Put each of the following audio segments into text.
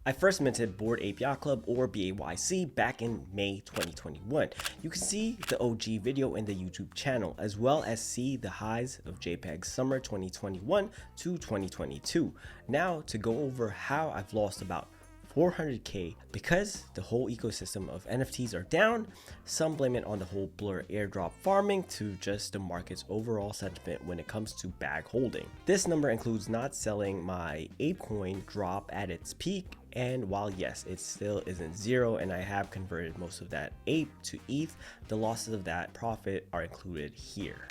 I first minted Bored Ape Yacht Club or BAYC back in May 2021. You can see the OG video in the YouTube channel, as well as see the highs of JPEG summer 2021 to 2022. Now to go over how I've lost about 400k because the whole ecosystem of NFTs are down. Some blame it on the whole blur airdrop farming to just the market's overall sentiment when it comes to bag holding. This number includes not selling my ApeCoin drop at its peak, and while yes, it still isn't zero and I have converted most of that ape to ETH, the losses of that profit are included here.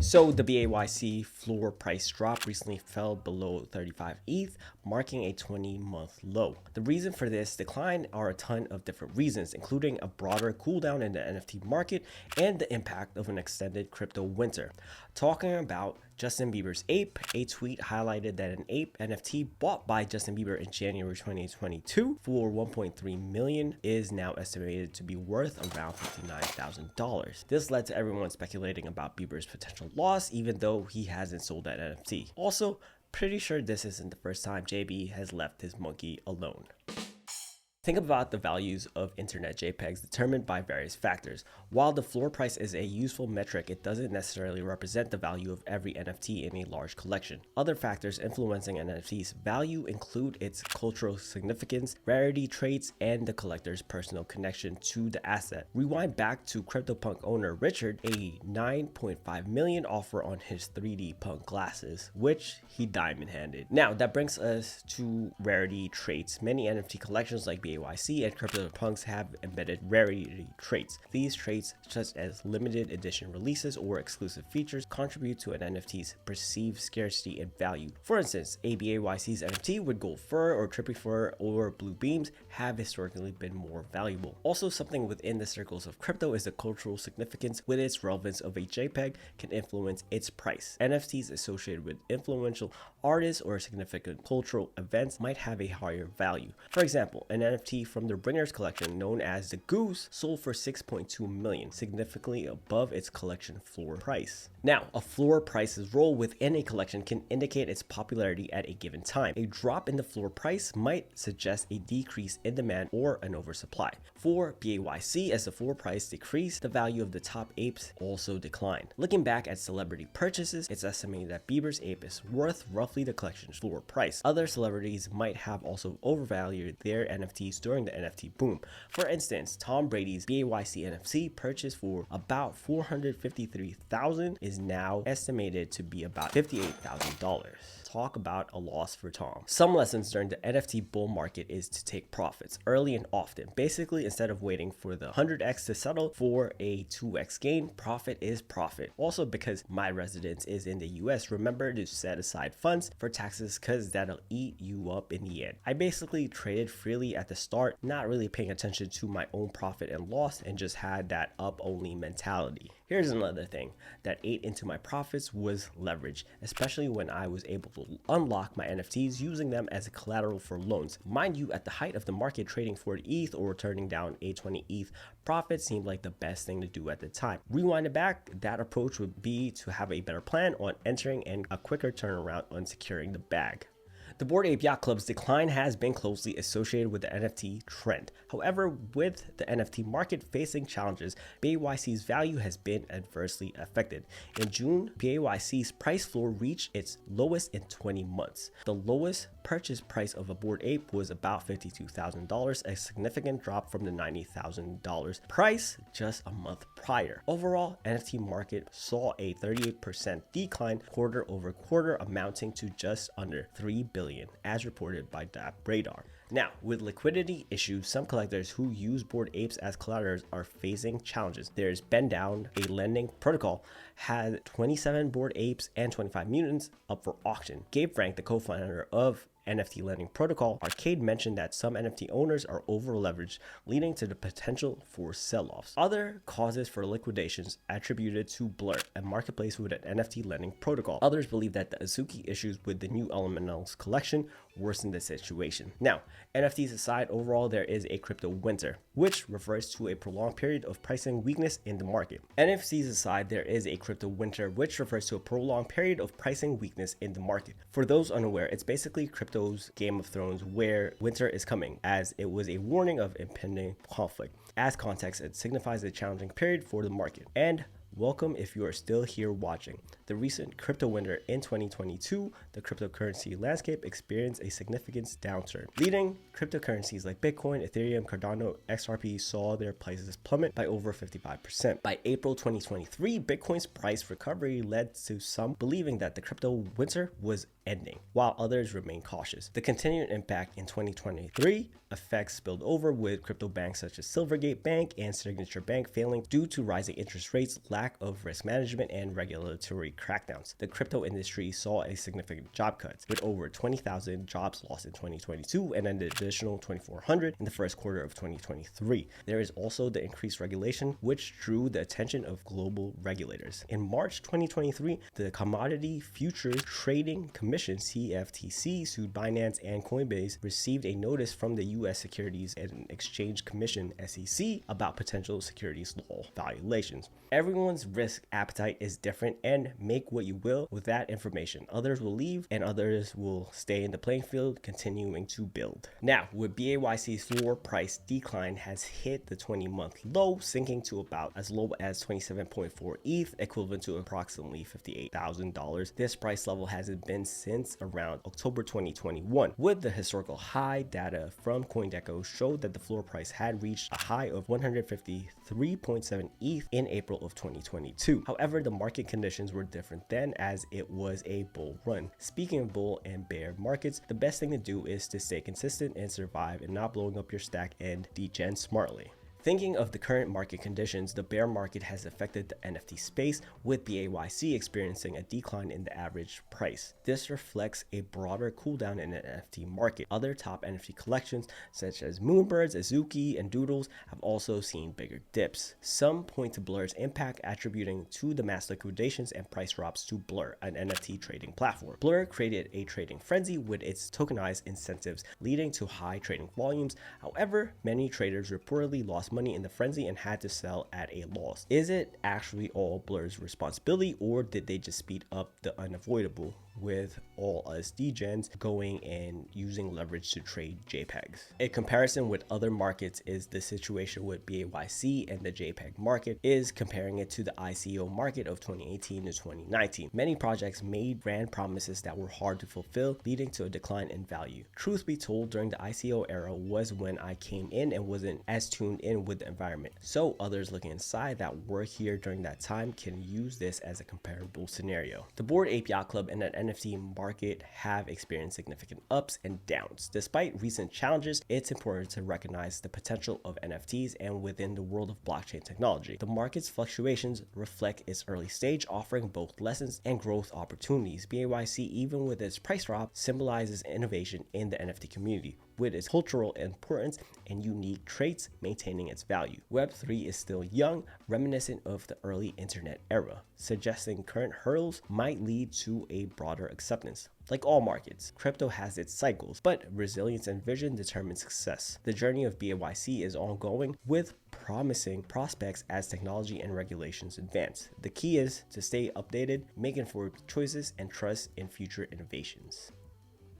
So the BAYC floor price drop recently fell below 35 ETH, marking a 20-month low. The reason for this decline are a ton of different reasons, including a broader cooldown in the NFT market and the impact of an extended crypto winter. Talking about Justin Bieber's ape, a tweet highlighted that an ape NFT bought by Justin Bieber in January 2022 for $1.3 million is now estimated to be worth around $59,000. This led to everyone speculating about Bieber's potential loss, even though he hasn't sold that NFT. Also, pretty sure this isn't the first time JB has left his monkey alone. Think about the values of internet JPEGs determined by various factors. While the floor price is a useful metric, it doesn't necessarily represent the value of every NFT in a large collection. Other factors influencing an NFT's value include its cultural significance, rarity traits, and the collector's personal connection to the asset. Rewind back to CryptoPunk owner Richard, a $9.5 million offer on his 3D Punk glasses, which he diamond-handed. Now, that brings us to rarity traits. Many NFT collections like BAYC and CryptoPunks have embedded rarity traits. These traits, such as limited edition releases or exclusive features, contribute to an NFT's perceived scarcity and value. For instance, a BAYC's NFT with gold fur or trippy fur or blue beams have historically been more valuable. Also, something within the circles of crypto is the cultural significance. With its relevance of a JPEG can influence its price. NFTs associated with influential artists or significant cultural events might have a higher value. For example, an NFT from the Bringers collection known as the Goose sold for $6.2 million, significantly above its collection floor price. Now, a floor price's role within a collection can indicate its popularity at a given time. A drop in the floor price might suggest a decrease in demand or an oversupply. For BAYC, as the floor price decreased, the value of the top apes also declined. Looking back at celebrity purchases, it's estimated that Bieber's ape is worth roughly the collection's floor price. Other celebrities might have also overvalued their NFTs during the NFT boom. For instance, Tom Brady's BAYC NFT purchased for about $453,000 is now estimated to be about $58,000. Talk about a loss for Tom. Some lessons during the NFT bull market is to take profits early and often. Basically, instead of waiting for the 100x to settle for a 2x gain, profit is profit. Also, because my residence is in the US, remember to set aside funds for taxes because that'll eat you up in the end. I basically traded freely at the start, not really paying attention to my own profit and loss, and just had that up only mentality. Here's another thing that ate into my profits was leverage, especially when I was able to unlock my NFTs using them as a collateral for loans. Mind you, at the height of the market, trading for ETH or turning down a 20 ETH profit seemed like the best thing to do at the time. Rewind it back, that approach would be to have a better plan on entering and a quicker turnaround on securing the bag. The Bored Ape Yacht Club's decline has been closely associated with the NFT trend. However, with the NFT market facing challenges, BAYC's value has been adversely affected. In June, BAYC's price floor reached its lowest in 20 months. The lowest purchase price of a Bored Ape was about $52,000, a significant drop from the $90,000 price just a month prior. Overall, NFT market saw a 38% decline quarter over quarter, amounting to just under $3 billion, as reported by Radar. Now, with liquidity issues, some collectors who use Bored Apes as collaterals are facing challenges. There's Bend Down, a lending protocol, had 27 Bored Apes and 25 mutants up for auction. Gabe Frank, the co-founder of NFT lending protocol, Arcade mentioned that some NFT owners are over-leveraged, leading to the potential for sell-offs. Other causes for liquidations attributed to Blur, a marketplace with an NFT lending protocol. Others believe that the Azuki issues with the new Elementals collection worsen the situation. Now, NFTs aside, overall there is a crypto winter, which refers to a prolonged period of pricing weakness in the market. NFTs aside, there is a crypto winter, which refers to a prolonged period of pricing weakness in the market. For those unaware, it's basically crypto's Game of Thrones where winter is coming, as it was a warning of impending conflict. As context, it signifies a challenging period for the market. And welcome if you are still here watching. The recent crypto winter in 2022, the cryptocurrency landscape experienced a significant downturn. Leading cryptocurrencies like Bitcoin, Ethereum, Cardano, XRP saw their prices plummet by over 55%. By April 2023, Bitcoin's price recovery led to some believing that the crypto winter was ending, while others remain cautious. The continued impact in 2023 effects spilled over, with crypto banks such as Silvergate Bank and Signature Bank failing due to rising interest rates, lack of risk management, and regulatory crackdowns. The crypto industry saw a significant job cuts, with over 20,000 jobs lost in 2022 and an additional 2,400 in the first quarter of 2023. There is also the increased regulation, which drew the attention of global regulators. In March 2023, the Commodity Futures Trading Commission, CFTC, sued Binance and Coinbase, received a notice from the U.S. Securities and Exchange Commission, SEC, about potential securities law violations. Everyone's risk appetite is different, and make what you will with that information. Others will leave and others will stay in the playing field, continuing to build. Now, with BAYC's floor price decline has hit the 20-month low, sinking to about as low as 27.4 ETH, equivalent to approximately $58,000. This price level hasn't been since around October 2021, with the historical high data from CoinGecko showed that the floor price had reached a high of 153.7 ETH in April of 2022. However, the market conditions were different then, as it was a bull run. Speaking of bull and bear markets, the best thing to do is to stay consistent and survive, and not blowing up your stack and degen smartly. Thinking of the current market conditions, the bear market has affected the NFT space, with BAYC experiencing a decline in the average price. This reflects a broader cooldown in the NFT market. Other top NFT collections, such as Moonbirds, Azuki, and Doodles, have also seen bigger dips. Some point to Blur's impact, attributing to the mass liquidations and price drops to Blur, an NFT trading platform. Blur created a trading frenzy with its tokenized incentives, leading to high trading volumes. However, many traders reportedly lost money in the frenzy and had to sell at a loss. Is it actually all Blur's responsibility, or did they just speed up the unavoidable, with all us degens going and using leverage to trade JPEGs? A comparison with other markets is the situation with BAYC and the JPEG market is comparing it to the ICO market of 2018 to 2019. Many projects made brand promises that were hard to fulfill, leading to a decline in value. Truth be told, during the ICO era was when I came in and wasn't as tuned in with the environment, so others looking inside that were here during that time can use this as a comparable scenario. The Bored Ape Yacht Club and an NFT market have experienced significant ups and downs. Despite recent challenges, it's important to recognize the potential of NFTs and within the world of blockchain technology. The market's fluctuations reflect its early stage, offering both lessons and growth opportunities. BAYC, even with its price drop, symbolizes innovation in the NFT community, with its cultural importance and unique traits maintaining its value. Web3 is still young, reminiscent of the early internet era, suggesting current hurdles might lead to a broader acceptance. Like all markets, crypto has its cycles, but resilience and vision determine success. The journey of BAYC is ongoing, with promising prospects as technology and regulations advance. The key is to stay updated, make informed choices, and trust in future innovations.